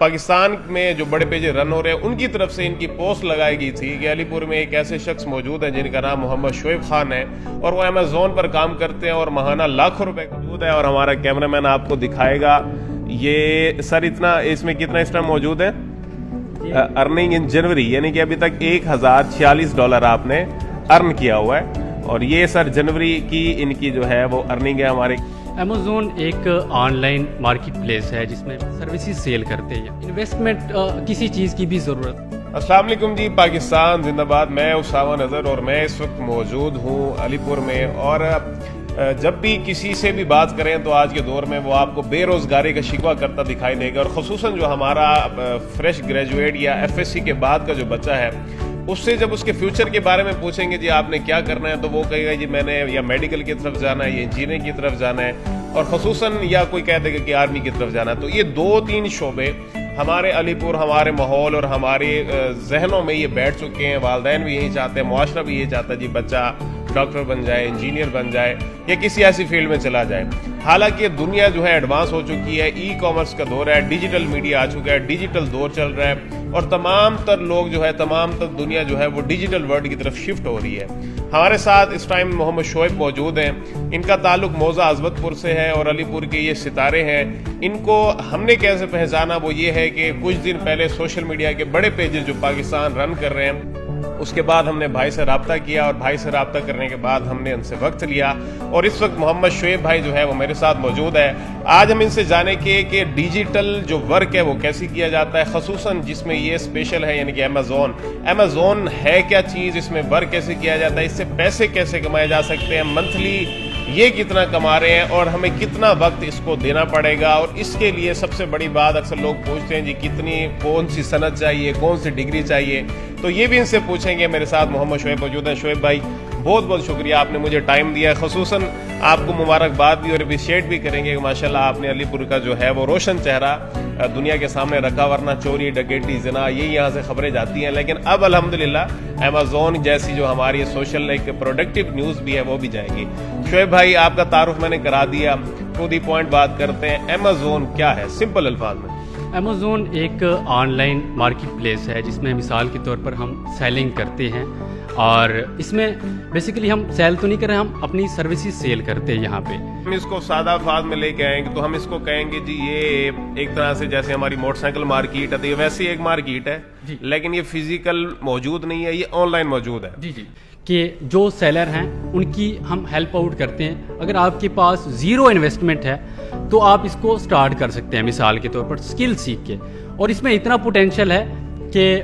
پاکستان میں جو بڑے پیج رن ہو رہے ہیں ان کی طرف سے ان کی پوسٹ لگائی گئی تھی کہ علی پور میں ایک ایسے شخص موجود ہیں جن کا نام محمد شعیب خان ہے اور وہ امیزون پر کام کرتے ہیں اور ماہانہ لاکھوں روپے موجود ہے. اور ہمارا کیمرہ مین آپ کو دکھائے گا یہ سر اتنا اس میں کتنا اس ٹائم موجود ہے ارننگ ان جنوری, یعنی کہ ابھی تک $1046 آپ نے ارن کیا ہوا ہے. اور یہ سر جنوری کی ان کی جو ہے وہ ارننگ ہے. ہمارے امیزون ایک آن لائن مارکیٹ پلیس ہے جس میں سروسز سیل کرتے ہیں, انویسٹمنٹ کسی چیز کی بھی ضرورت. السلام علیکم جی, پاکستان زندہ باد. میں اسامہ نذر اور میں اس وقت موجود ہوں علی پور میں. اور جب بھی کسی سے بھی بات کریں تو آج کے دور میں وہ آپ کو بے روزگاری کا شکوہ کرتا دکھائی دے گا, اور خصوصاً جو ہمارا فریش گریجویٹ یا FSC کے بعد کا جو بچہ ہے اس سے جب اس کے فیوچر کے بارے میں پوچھیں گے جی آپ نے کیا کرنا ہے, تو وہ کہے گا جی میں نے یا میڈیکل کی طرف جانا ہے یا انجینئرنگ کی طرف جانا ہے, اور خصوصاً یا کوئی کہہ دے گا کہ آرمی کی طرف جانا ہے. تو یہ 2-3 شعبے ہمارے علی پور, ہمارے ماحول اور ہمارے ذہنوں میں یہ بیٹھ چکے ہیں. والدین بھی یہی چاہتے ہیں, معاشرہ بھی یہی چاہتا ہے جی بچہ ڈاکٹر بن جائے, انجینئر بن جائے یا کسی ایسی فیلڈ میں چلا جائے. حالانکہ دنیا جو ہے ایڈوانس ہو چکی ہے, ای کامرس کا دور ہے, ڈیجیٹل میڈیا آ چکا ہے, ڈیجیٹل دور چل رہا ہے, اور تمام تر لوگ جو ہے, تمام تر دنیا جو ہے وہ ڈیجیٹل ورلڈ کی طرف شفٹ ہو رہی ہے. ہمارے ساتھ اس ٹائم محمد شعیب موجود ہیں. ان کا تعلق موضع عزبت پور سے ہے اور علی پور کے یہ ستارے ہیں. ان کو ہم نے کیسے پہچانا وہ یہ ہے کہ کچھ دن پہلے سوشل میڈیا کے بڑے پیجز جو پاکستان رن کر رہے ہیں اس کے بعد ہم نے بھائی سے رابطہ کیا, اور بھائی سے رابطہ کرنے کے بعد ہم نے ان سے وقت لیا, اور اس وقت محمد شعیب بھائی جو ہے وہ میرے ساتھ موجود ہے. آج ہم ان سے جانیں کہ ڈیجیٹل جو ورک ہے وہ کیسے کیا جاتا ہے, خصوصاً جس میں یہ اسپیشل ہے یعنی کہ امیزون ہے کیا چیز, اس میں ورک کیسے کیا جاتا ہے, اس سے پیسے کیسے کمائے جا سکتے ہیں, منتھلی یہ کتنا کما رہے ہیں اور ہمیں کتنا وقت اس کو دینا پڑے گا. اور اس کے لیے سب سے بڑی بات اکثر لوگ پوچھتے ہیں جی کون سی سند چاہیے, کون سی ڈگری چاہیے, تو یہ بھی ان سے پوچھیں گے. میرے ساتھ محمد شعیب موجود ہیں. شعیب بھائی بہت بہت شکریہ, آپ نے مجھے ٹائم دیا. خصوصاً آپ کو مبارکباد بھی اور اپریشیٹ بھی کریں گے کہ ماشاءاللہ آپ نے علی پور کا جو ہے وہ روشن چہرہ دنیا کے سامنے رکھا, ورنہ چوری ڈکیٹی زنا یہ یہاں سے خبریں جاتی ہیں, لیکن اب الحمدللہ امیزون جیسی جو ہماری سوشل ایک پروڈکٹیو نیوز بھی ہے وہ بھی جائے گی. شعیب بھائی آپ کا تعارف میں نے کرا دیا, ٹو دی پوائنٹ بات کرتے ہیں. امیزون کیا ہے سمپل الفاظ میں؟ امیزون ایک آن لائن مارکیٹ پلیس ہے جس میں مثال کے طور پر ہم سیلنگ کرتے ہیں, اور اس میں بیسیکلی ہم سیل تو نہیں کر رہے, ہم اپنی سروسز سیل کرتے ہیں. یہاں پہ ہم اس کو سادہ الفاظ میں لے کے آئیں گے تو ہم اس کو کہیں گے جی یہ ایک طرح سے جیسے ہماری موٹر سائیکل مارکیٹ ہے تو یہ ویسی ایک مارکیٹ ہے جی, لیکن یہ فزیکل موجود نہیں ہے, یہ آن لائن موجود ہے. جی جی کہ جو سیلر ہیں ان کی ہم ہیلپ آؤٹ کرتے ہیں. اگر آپ کے پاس زیرو انویسٹمنٹ ہے تو آپ اس کو سٹارٹ کر سکتے ہیں مثال کے طور پر اسکل سیکھ کے, اور اس میں اتنا پوٹینشیل ہے کہ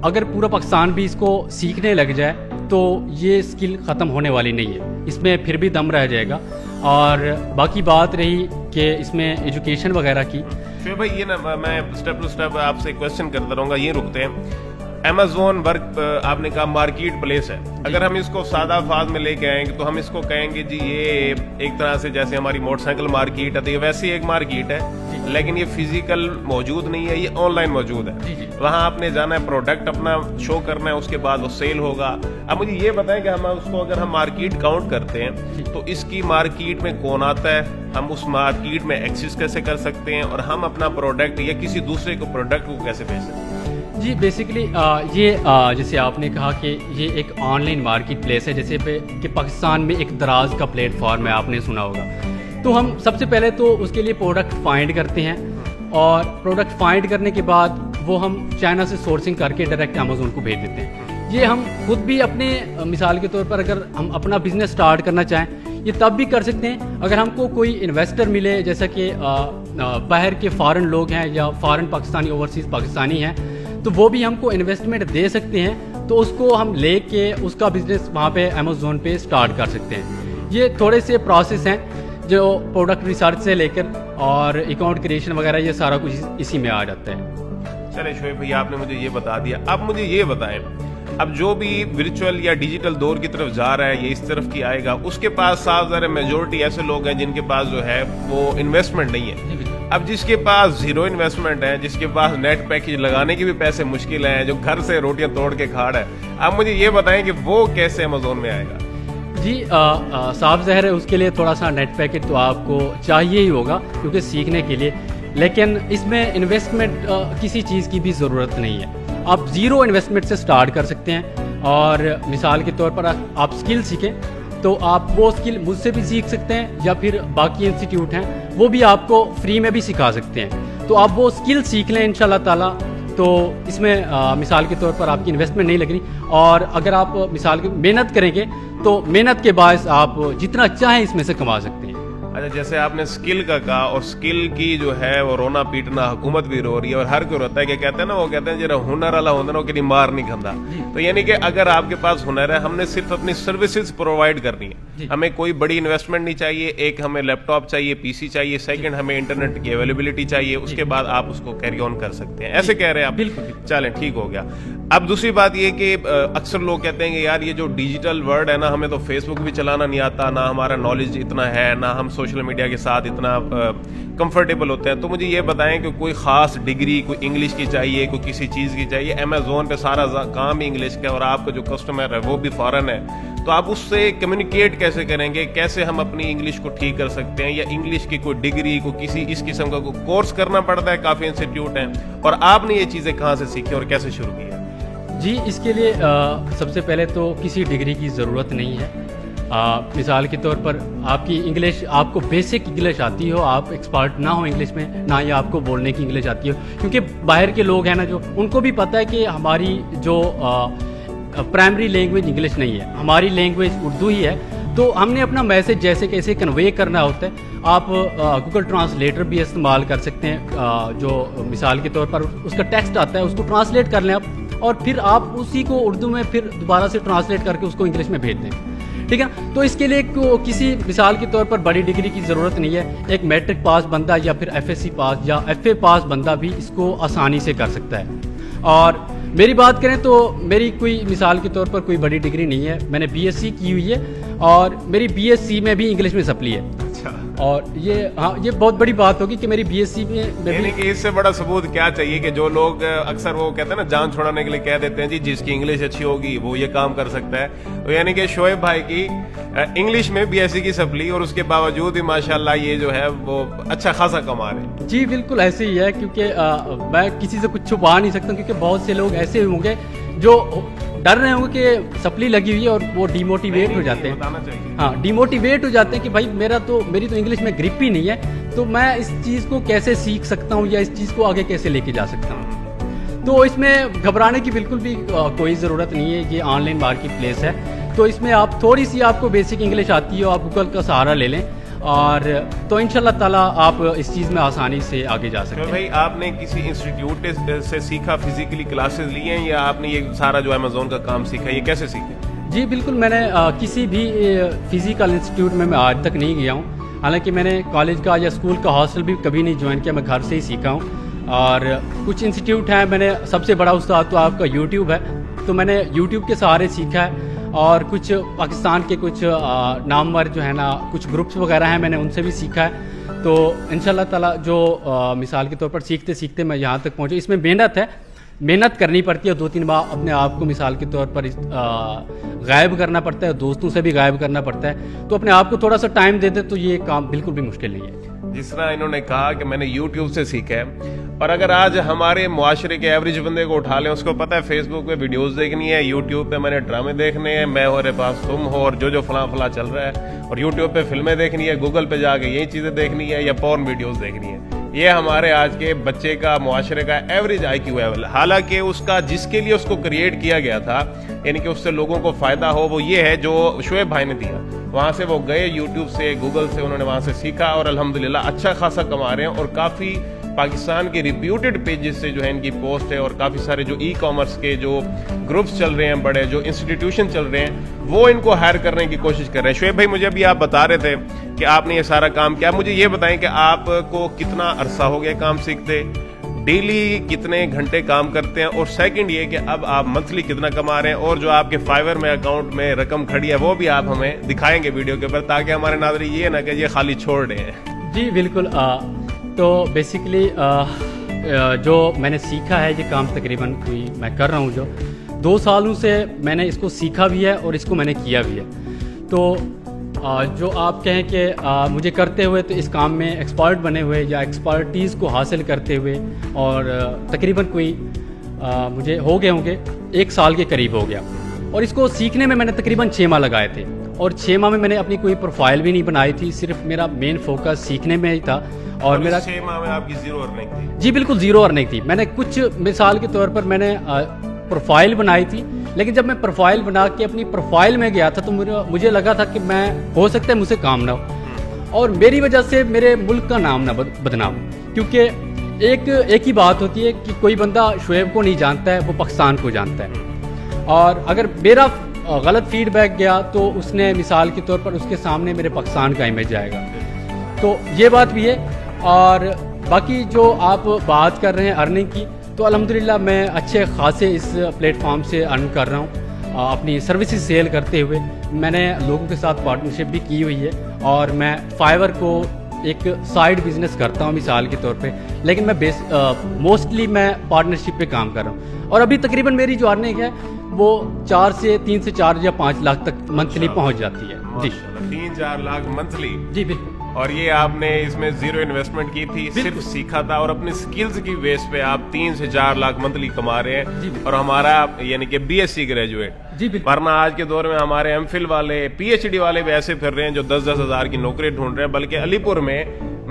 اگر پورا پاکستان بھی اس کو سیکھنے لگ جائے تو یہ اسکل ختم ہونے والی نہیں ہے, اس میں پھر بھی دم رہ جائے گا. اور باقی بات رہی کہ اس میں ایجوکیشن وغیرہ کی. شعیب بھائی یہ نا میں اسٹیپ ٹو اسٹیپ آپ سے کوشچن کرتا رہوں گا, یہ رکتے ہیں. امیزون ورک آپ نے کہا مارکیٹ پلیس ہے, اگر ہم اس کو سادہ الفاظ میں لے کے آئیں گے تو ہم اس کو کہیں گے جی یہ ایک طرح سے جیسے ہماری موٹر سائیکل مارکیٹ ہے تو یہ ویسی ایک مارکیٹ ہے, لیکن یہ فزیکل موجود نہیں ہے, یہ آن لائن موجود ہے. وہاں آپ نے جانا ہے, پروڈکٹ اپنا شو کرنا ہے, اس کے بعد وہ سیل ہوگا. اب مجھے یہ بتائیں کہ ہم اس کو اگر ہم مارکیٹ کاؤنٹ کرتے ہیں تو اس کی مارکیٹ میں کون آتا ہے, ہم اس مارکیٹ میں ایکسس کیسے کر سکتے ہیں, اور ہم اپنا پروڈکٹ یا کسی دوسرے کو پروڈکٹ کو کیسے بھیج سکتے ہیں؟ جی بیسیکلی یہ جیسے آپ نے کہا کہ یہ ایک آن لائن مارکیٹ پلیس ہے, جیسے کہ پاکستان میں ایک دراز کا پلیٹ فارم ہے, آپ نے سنا ہوگا. تو ہم سب سے پہلے تو اس کے لیے پروڈکٹ فائنڈ کرتے ہیں, اور پروڈکٹ فائنڈ کرنے کے بعد وہ ہم چائنا سے سورسنگ کر کے ڈائریکٹ امیزون کو بھیج دیتے ہیں. یہ ہم خود بھی اپنے مثال کے طور پر اگر ہم اپنا بزنس سٹارٹ کرنا چاہیں یہ تب بھی کر سکتے ہیں. اگر ہم کو کوئی انویسٹر ملے جیسا کہ باہر کے فارن لوگ ہیں یا فارن پاکستانی اوورسیز پاکستانی ہیں تو وہ بھی ہم کو انویسٹمنٹ دے سکتے ہیں, تو اس کو ہم لے کے اس کا بزنس وہاں پہ امیزون پہ سٹارٹ کر سکتے ہیں. یہ تھوڑے سے پروسیس ہیں جو پروڈکٹ ریسرچ سے لے کر اور اکاؤنٹ کریشن وغیرہ یہ سارا کچھ اسی میں آ جاتا ہے. چلے شعیب بھائی آپ نے مجھے یہ بتا دیا. اب مجھے یہ بتائیں, اب جو بھی ورچوئل یا ڈیجیٹل دور کی طرف جا رہا ہے یہ اس طرف کی آئے گا, اس کے پاس صاف ظاہر میجورٹی ایسے لوگ ہیں جن کے پاس جو ہے وہ انویسٹمنٹ نہیں ہے. اب جس کے پاس زیرو انویسٹمنٹ ہے, جس کے پاس نیٹ پیکج لگانے کے بھی پیسے مشکل ہیں, جو گھر سے روٹیاں توڑ کے کھا رہا ہے, اب مجھے یہ بتائیں کہ وہ کیسے امیزون میں آئے گا؟ جی صاف ظاہر ہے اس کے لیے تھوڑا سا نیٹ پیکٹ تو آپ کو چاہیے ہی ہوگا, کیونکہ سیکھنے کے لیے لیکن اس میں انویسٹمنٹ کسی چیز کی بھی ضرورت نہیں ہے. آپ زیرو انویسٹمنٹ سے سٹارٹ کر سکتے ہیں. اور مثال کے طور پر آپ اسکل سیکھیں تو آپ وہ اسکل مجھ سے بھی سیکھ سکتے ہیں, یا پھر باقی انسٹیٹیوٹ ہیں وہ بھی آپ کو فری میں بھی سکھا سکتے ہیں. تو آپ وہ اسکل سیکھ لیں انشاءاللہ تعالیٰ. تو اس میں مثال کے طور پر آپ کی انویسٹمنٹ نہیں لگنی, اور اگر آپ مثال کی محنت کریں گے تو محنت کے باعث آپ جتنا چاہیں اس میں سے کما سکتے ہیں. اچھا, جیسے آپ نے اسکل کا کہا, اور اسکل کی جو ہے وہ رونا پیٹنا حکومت بھی رو رہی ہے, اور ہر کوئی روتا ہے کہ کہتے ہیں نا, وہ کہتے ہیں جرا ہنر والا ہنر ہو کہ مار نہیں کھندا. تو یعنی کہ اگر آپ کے پاس ہنر ہے, ہم نے صرف اپنی سروسز پرووائڈ کرنی ہے. ہمیں کوئی بڑی انویسٹمنٹ نہیں چاہیے. ایک ہمیں لیپ ٹاپ چاہیے, پی سی چاہیے, سیکنڈ ہمیں انٹرنیٹ کی اویلیبلٹی چاہیے, اس کے بعد آپ اس کو کیری آن کر سکتے ہیں. ایسے کہہ رہے ہیں آپ؟ بالکل. چلیں ٹھیک ہو گیا. اب دوسری بات یہ کہ اکثر لوگ کہتے ہیں کہ یار یہ جو ڈیجیٹل ورلڈ ہے نا, ہمیں تو فیس بک بھی چلانا نہیں آتا, نہ ہمارا نالج اتنا ہے, نہ ہم سوشل میڈیا کے ساتھ اتنا کمفرٹیبل ہوتے ہیں. تو مجھے یہ بتائیں کہ کوئی خاص ڈگری کوئی انگلش کی چاہیے, کوئی کسی چیز کی چاہیے. امیزون پہ سارا کام ہی انگلش کا, اور آپ کا جو کسٹمر ہے وہ بھی فارن ہے, تو آپ اس سے کمیونیکیٹ کیسے کریں گے؟ کیسے ہم اپنی انگلش کو ٹھیک کر سکتے ہیں؟ یا انگلش کی کوئی ڈگری کو کسی اس قسم کا کوئی کورس کرنا پڑتا ہے؟ کافی انسٹیٹیوٹ ہیں, اور آپ نے یہ چیزیں کہاں سے سیکھی اور کیسے شروع کی؟ جی, اس کے لیے سب سے پہلے تو کسی ڈگری کی ضرورت نہیں ہے. مثال کے طور پر آپ کی انگلش, آپ کو بیسک انگلش آتی ہو, آپ ایکسپرٹ نہ ہو انگلش میں, نہ ہی آپ کو بولنے کی انگلش آتی ہو, کیونکہ باہر کے لوگ ہیں نا جو, ان کو بھی پتہ ہے کہ ہماری جو پرائمری لینگویج انگلش نہیں ہے, ہماری لینگویج اردو ہی ہے. تو ہم نے اپنا میسج جیسے کیسے کنوے کرنا ہوتا ہے, آپ گوگل ٹرانسلیٹر بھی استعمال کر سکتے ہیں. جو مثال کے طور پر اس کا ٹیکسٹ آتا ہے اس کو ٹرانسلیٹ کر لیں آپ, اور پھر آپ اسی کو اردو میں پھر دوبارہ سے ٹرانسلیٹ کر کے اس کو انگلش میں بھیج دیں. ٹھیک ہے, تو اس کے لیے کسی مثال کے طور پر بڑی ڈگری کی ضرورت نہیں ہے. ایک میٹرک پاس بندہ یا پھر ایف ایس سی پاس یا ایف اے پاس بندہ بھی اس کو آسانی سے کر سکتا ہے. اور میری بات کریں تو میری کوئی مثال کے طور پر کوئی بڑی ڈگری نہیں ہے. میں نے بی ایس سی کی ہوئی ہے, اور میری بی ایس سی میں بھی انگلش میں سپلی ہے. اور یہ بہت بڑی بات ہوگی کہ میری بی ایس سی میں یعنی کہ اس سے بڑا ثبوت کیا چاہیے کہ جو لوگ اکثر وہ کہتے ہیں نا جان چھوڑانے کے لیے کہہ دیتے ہیں جی جس کی انگلش اچھی ہوگی وہ یہ کام کر سکتا ہے. تو یعنی کہ شعیب بھائی کی انگلش میں بی ایس سی کی سپلی, اور اس کے باوجود بھی ماشاءاللہ یہ جو ہے وہ اچھا خاصا کما رہے ہیں. جی بالکل ایسے ہی ہے, کیونکہ میں کسی سے کچھ چھپا نہیں سکتا, کیونکہ بہت سے لوگ ایسے ہوں گے جو ڈر رہے ہوں گے کہ سپلی لگی ہوئی ہے, اور وہ ڈی موٹیویٹ ہو جاتے ہیں. ہاں, ڈی موٹیویٹ ہو جاتے ہیں کہ بھائی میری تو انگلش میں گرپ ہی نہیں ہے, تو میں اس چیز کو کیسے سیکھ سکتا ہوں یا اس چیز کو آگے کیسے لے کے جا سکتا ہوں. تو اس میں گھبرانے کی بالکل بھی کوئی ضرورت نہیں ہے. یہ آن لائن مارکیٹ پلیس ہے, تو اس میں آپ تھوڑی سی آپ کو بیسک انگلش آتی ہے, آپ گوگل کا سہارا لے لیں, اور تو انشاءاللہ تعالیٰ آپ اس چیز میں آسانی سے آگے جا سکتے ہیں. بھائی آپ نے کسی انسٹیٹیوٹ سے سیکھا, فزیکلی کلاسز لی ہیں, یا آپ نے یہ سارا جو امیزون کا کام سیکھا, یہ کیسے سیکھا؟ جی بالکل, میں نے کسی بھی فزیکل انسٹیٹیوٹ میں آج تک نہیں گیا ہوں. حالانکہ میں نے کالج کا یا اسکول کا ہاسٹل بھی کبھی نہیں جوائن کیا, میں گھر سے ہی سیکھا ہوں. اور کچھ انسٹیٹیوٹ ہیں, میں نے سب سے بڑا استاد تو آپ کا یوٹیوب ہے, تو میں نے یوٹیوب کے سہارے سیکھا ہے. اور کچھ پاکستان کے کچھ نامور جو ہے نا کچھ گروپس وغیرہ ہیں, میں نے ان سے بھی سیکھا ہے. تو انشاءاللہ تعالیٰ جو مثال کے طور پر سیکھتے سیکھتے میں یہاں تک پہنچا. اس میں محنت ہے, محنت کرنی پڑتی ہے, 2-3 بار اپنے آپ کو مثال کے طور پر غائب کرنا پڑتا ہے, دوستوں سے بھی غائب کرنا پڑتا ہے. تو اپنے آپ کو تھوڑا سا ٹائم دے دے تو یہ کام بالکل بھی مشکل نہیں ہے. جس طرح انہوں نے کہا کہ میں نے یوٹیوب سے سیکھا ہے, اور اگر آج ہمارے معاشرے کے ایوریج بندے کو اٹھا لیں, اس کو پتہ ہے فیس بک پہ ویڈیوز دیکھنی ہے, یوٹیوب پہ میں نے ڈرامے دیکھنے ہیں, میں ہمارے پاس تم ہو, اور جو فلاں فلاں چل رہا ہے, اور یوٹیوب پہ فلمیں دیکھنی ہے, گوگل پہ جا کے یہی چیزیں دیکھنی ہے, یا پورن ویڈیوز دیکھنی ہے. یہ ہمارے آج کے بچے کا, معاشرے کا ایوریج آئی کیو ہے. حالانکہ اس کا جس کے لیے اس کو کریٹ کیا گیا تھا, یعنی کہ اس سے لوگوں کو فائدہ ہو, وہ یہ ہے جو شعیب بھائی نے دیا. وہاں سے وہ گئے یوٹیوب سے, گوگل سے, انہوں نے وہاں سے سیکھا, اور الحمدللہ اچھا خاصا کما رہے ہیں. اور کافی پاکستان کے ریپیوٹڈ پیجز سے جو ہے ان کی پوسٹ ہے, اور کافی سارے جو ای کامرس کے جو گروپس چل رہے ہیں, بڑے جو انسٹیٹیوشن چل رہے ہیں, وہ ان کو ہائر کرنے کی کوشش کر رہے ہیں. شعیب بھائی مجھے ابھی آپ بتا رہے تھے کہ آپ نے یہ سارا کام کیا. مجھے یہ بتائیں کہ آپ کو کتنا عرصہ ہو گیا کام سیکھتے, ڈیلی کتنے گھنٹے کام کرتے ہیں, اور سیکنڈ یہ کہ اب آپ منتھلی کتنا کما رہے ہیں, اور جو آپ کے فائیور میں اکاؤنٹ میں رقم کھڑی ہے وہ بھی آپ ہمیں دکھائیں گے ویڈیو کے اوپر, تاکہ ہمارے ناظرین یہ نہ کہ یہ خالی چھوڑ رہے ہیں. جی بالکل. تو بیسیکلی جو میں نے سیکھا ہے, یہ کام تقریباً کوئی میں کر رہا ہوں جو 2 سالوں سے میں نے اس کو سیکھا بھی ہے, اور اس کو میں نے کیا بھی ہے. تو جو آپ کہیں کہ مجھے کرتے ہوئے تو اس کام میں ایکسپرٹ بنے ہوئے یا ایکسپرٹیز کو حاصل کرتے ہوئے اور تقریباً کوئی مجھے ہو گئے ہوں گے 1 سال کے قریب ہو گیا. اور اس کو سیکھنے میں نے تقریباً 6 ماہ لگائے تھے, اور 6 ماہ میں نے اپنی کوئی پروفائل بھی نہیں بنائی تھی, صرف میرا مین فوکس سیکھنے میں ہی تھا. اور میرا 6 ماہ میں آپ کی زیرو ارننگ تھی؟ جی بالکل زیرو ارننگ تھی. میں نے کچھ مثال کے طور پر میں نے پروفائل بنائی تھی, لیکن جب میں پروفائل بنا کے اپنی پروفائل میں گیا تھا تو مجھے لگا تھا کہ میں ہو سکتا ہے مجھ سے کام نہ ہو, اور میری وجہ سے میرے ملک کا نام نہ بدنام, کیونکہ ایک ہی بات ہوتی ہے کہ کوئی بندہ شعیب کو نہیں جانتا ہے, وہ پاکستان کو جانتا ہے. اور اگر میرا غلط فیڈ بیک گیا تو اس نے مثال کے طور پر اس کے سامنے میرے پاکستان کا امیج جائے گا. تو یہ بات بھی ہے. اور باقی جو آپ بات کر رہے ہیں ارننگ کی, تو الحمدللہ میں اچھے خاصے اس پلیٹ فارم سے ارن کر رہا ہوں. اپنی سروسز سیل کرتے ہوئے میں نے لوگوں کے ساتھ پارٹنرشپ بھی کی ہوئی ہے, اور میں فائیور کو ایک سائیڈ بزنس کرتا ہوں مثال کے طور پہ, لیکن میں موسٹلی میں پارٹنرشپ پہ کام کر رہا ہوں. اور ابھی تقریباً میری جو ارننگ ہے وہ 3 سے 4 یا 5 لاکھ تک منتھلی پہنچ جاتی ہے. جی 3-4 لاکھ منتھلی. جی بالکل. اور یہ آپ نے اس میں زیرو انویسٹمنٹ کی تھی, صرف سیکھا تھا, اور اپنی سکلز کی بیس پہ آپ 3 سے 4 لاکھ منتھلی کما رہے ہیں. اور ہمارا یعنی کہ بی ایس سی گریجویٹ, ورنہ آج کے دور میں ہمارے ایم فل والے, پی ایچ ڈی والے بھی ایسے پھر رہے ہیں جو 10-10 ہزار کی نوکری ڈھونڈ رہے ہیں. بلکہ علی پور میں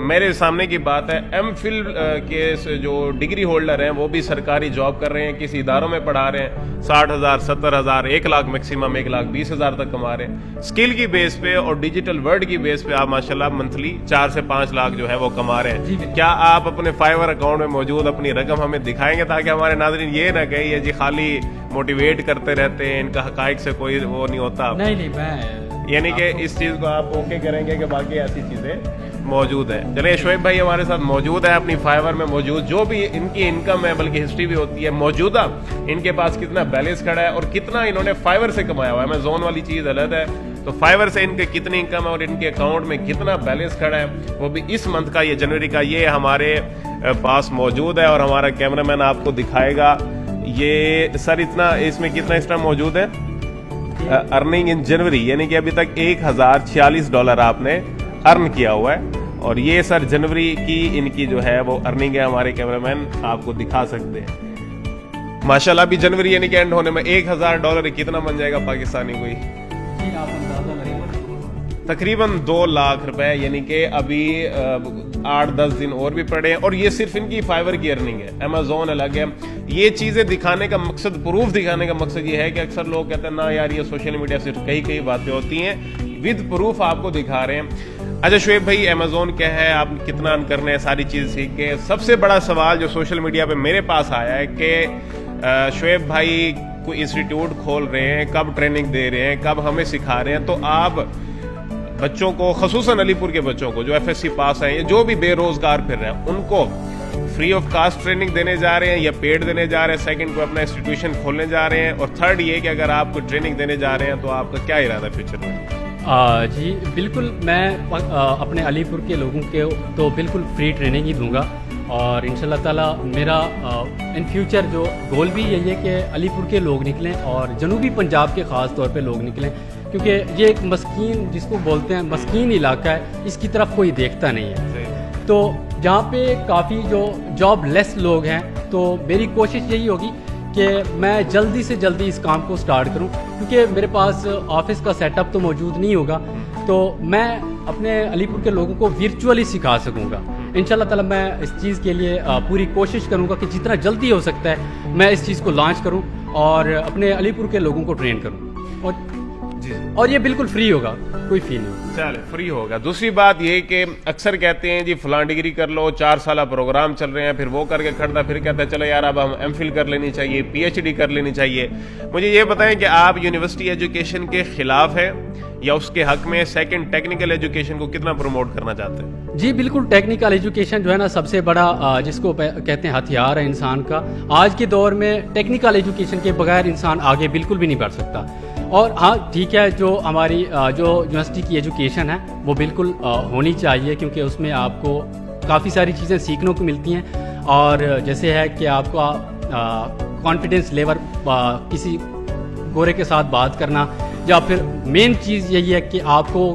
میرے سامنے کی بات ہے, ایم فل کے جو ڈگری ہولڈر ہیں وہ بھی سرکاری جاب کر رہے ہیں, کسی اداروں میں پڑھا رہے ہیں, 60,000 70,000 1 لاکھ میکسیمم 1,20,000 تک کما رہے ہیں. اسکل کی بیس پہ اور ڈیجیٹل ورلڈ کی بیس پہ آپ ماشاءاللہ منتھلی 4 سے 5 لاکھ جو ہے وہ کما رہے ہیں. کیا آپ اپنے فائیور اکاؤنٹ میں موجود اپنی رقم ہمیں دکھائیں گے, تاکہ ہمارے ناظرین یہ نہ کہیں یہ جی خالی موٹیویٹ کرتے رہتے ہیں, ان کا حقائق سے کوئی وہ نہیں ہوتا. نہیں میں یعنی کہ اس چیز کو آپ اوکے کریں گے کہ باقی ایسی چیزیں موجود ہے. چلے شعیب بھائی ہمارے ساتھ موجود ہے, اپنی فائیور میں موجود جو بھی ان کی انکم ہے, بلکہ ہسٹری بھی ہوتی ہے موجودہ, ان کے پاس کتنا بیلنس کھڑا ہے اور کتنا انہوں نے فائیور سے کمایا ہوا ہے. امیزون والی چیز الگ ہے, تو فائیور سے ان کے کتنی انکم ہے اور ان کے اکاؤنٹ میں کتنا بیلنس کھڑا ہے, وہ بھی اس منتھ کا, یہ جنوری کا, یہ ہمارے پاس موجود ہے. اور ہمارا کیمرہ مین آپ کو دکھائے گا. یہ سر اتنا اس میں کتنا اس ٹائم موجود ہے ارننگ ان جنوری, یعنی کہ ابھی تک $1,046 آپ نے ارن کیا ہوا ہے. اور یہ سر جنوری کی ان کی جو ہے وہ ارننگ ہے, ہمارے کیمرہ مین آپ کو دکھا سکتے ہیں. ماشاءاللہ ابھی جنوری یعنی کہ اینڈ ہونے میں $1,000 کتنا بن جائے گا پاکستانی کوئی؟ تقریباً 2 لاکھ روپے, یعنی کہ ابھی 8-10 دن اور بھی پڑے ہیں. اور یہ صرف ان کی فائیور کی ارننگ ہے, امیزون الگ ہے. یہ چیزیں دکھانے کا مقصد, پروف دکھانے کا مقصد یہ ہے کہ اکثر لوگ کہتے ہیں نا یار یہ سوشل میڈیا صرف کئی باتیں ہوتی ہیں, ود پروف آپ کو دکھا رہے ہیں. اچھا شعیب بھائی, امیزون کیا ہے, آپ کتنا ارن کرنے ہیں, ساری چیز سیکھ کے. سب سے بڑا سوال جو سوشل میڈیا پہ میرے پاس آیا ہے کہ شعیب بھائی کوئی انسٹیٹیوٹ کھول رہے ہیں, کب ٹریننگ دے رہے ہیں, کب ہمیں سکھا رہے ہیں, تو آپ بچوں کو, خصوصاً علی پور کے بچوں کو جو ایف ایس سی پاس ہیں, جو بھی بے روزگار پھر رہے ہیں, ان کو فری آف کاسٹ ٹریننگ دینے جا رہے ہیں یا پیڈ دینے جا رہے ہیں؟ سیکنڈ کو اپنا انسٹیٹیوشن کھولنے جا رہے ہیں, اور تھرڈ یہ کہ اگر آپ کو ٹریننگ دینے جا رہے ہیں تو آپ کا کیا ارادہ ہے فیوچر میں؟ جی بالکل, میں اپنے علی پور کے لوگوں کے تو بالکل فری ٹریننگ ہی دوں گا. اور انشاءاللہ تعالیٰ میرا ان فیوچر جو گول بھی یہی ہے کہ علی پور کے لوگ نکلیں اور جنوبی پنجاب کے خاص طور پہ لوگ نکلیں, کیونکہ یہ ایک مسکین, جس کو بولتے ہیں مسکین علاقہ ہے, اس کی طرف کوئی دیکھتا نہیں ہے. تو جہاں پہ کافی جو جاب لیس لوگ ہیں, تو میری کوشش یہی ہوگی کہ میں جلدی سے جلدی اس کام کو سٹارٹ کروں, کیونکہ میرے پاس آفس کا سیٹ اپ تو موجود نہیں ہوگا, تو میں اپنے علی پور کے لوگوں کو ورچولی سکھا سکوں گا. انشاءاللہ تعالیٰ میں اس چیز کے لیے پوری کوشش کروں گا کہ جتنا جلدی ہو سکتا ہے میں اس چیز کو لانچ کروں اور اپنے علی پور کے لوگوں کو ٹرین کروں. اور یہ بالکل فری ہوگا, کوئی فی نہیں ہوگا. چلے فری ہوگا. دوسری بات یہ کہ اکثر کہتے ہیں جی فلاں ڈگری کر لو, 4 سالہ پروگرام چل رہے ہیں, پھر وہ کر کے کھڑتا, پھر کہتا ہے چلو یار اب ہم ایم فل کر لینی چاہیے, پی ایچ ڈی کر لینی چاہیے. مجھے یہ بتائیں کہ آپ یونیورسٹی ایجوکیشن کے خلاف ہیں یا اس کے حق میں؟ سیکنڈ, ٹیکنیکل ایجوکیشن کو کتنا پروموٹ کرنا چاہتے ہیں؟ جی بالکل, ٹیکنیکل ایجوکیشن جو ہے نا سب سے بڑا جس کو کہتے ہیں ہتھیار ہے انسان کا. آج کے دور میں ٹیکنیکل ایجوکیشن کے بغیر انسان آگے بالکل بھی نہیں بڑھ سکتا. اور ہاں ٹھیک ہے, جو ہماری جو یونیورسٹی کی ایجوکیشن ہے وہ بالکل ہونی چاہیے, کیونکہ اس میں آپ کو کافی ساری چیزیں سیکھنے کو ملتی ہیں. اور جیسے ہے کہ آپ کا کانفیڈنس لیول, کسی گورے کے ساتھ بات کرنا, یا پھر مین چیز یہی ہے کہ آپ کو